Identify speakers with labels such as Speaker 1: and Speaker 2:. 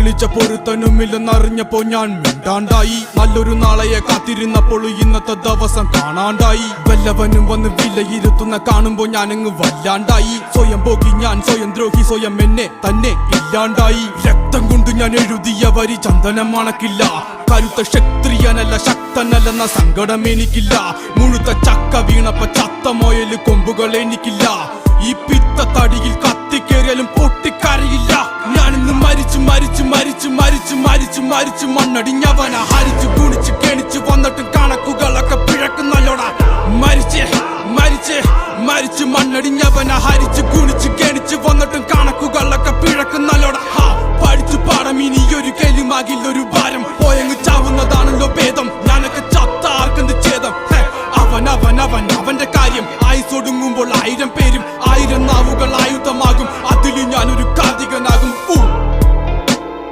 Speaker 1: വിളിച്ച പൊരുത്തനുമില്ലെന്നറിഞ്ഞപ്പോ ഞാൻ മിണ്ടാണ്ടായി. നല്ലൊരു നാളെയെ കാത്തിരുന്നപ്പോൾ ഇന്നത്തെ ദിവസം കാണാണ്ടായി. വല്ലവനും വന്ന് വിലയിരുത്തുന്ന കാണുമ്പോ ഞാനങ്ങ് വല്ലാണ്ടായി. സ്വയം പോകി ഞാൻ, സ്വയം ദ്രോഹി, സ്വയം എന്നെ തന്നെ ഇല്ലാണ്ടായി. രക്തം കൊണ്ട് ഞാൻ എഴുതിയ വരി ചന്ദനം മണക്കില്ല. കരുത്ത ക്ഷത്രിയനല്ല, ശക്തനല്ലെന്ന സങ്കടം എനിക്കില്ല. മുഴുത്ത ചക്ക വീണപ്പ ചത്ത മൊയല് കൊമ്പുകൾ എനിക്കില്ല. ഈ പിത്ത തടിയിൽ കത്തിക്കേറിയാലും പൊട്ടിക്കരയില്ല. ഞാനിന്ന് മരിച്ചു മരിച്ചു മരിച്ചു മരിച്ചു മരിച്ചു മരിച്ചു മണ്ണടിഞ്ഞവന ഹരിച്ചു കുണിച്ച് കെണിച്ചു വന്നിട്ടും കണക്കുകളൊക്കെ പിഴക്കുന്നല്ലോടാ. മരിച്ച് മരിച്ച് മരിച്ചു മണ്ണടിഞ്ഞവന ഹരിച്ചു കുണിച്ച് കെണിച്ചു വന്നിട്ടും കണക്കുകളൊക്കെ പിഴക്കുന്നല്ലോടാ. പഠിച്ചു പാടം ഇനിയൊരു കെലുമാകില്ലൊരു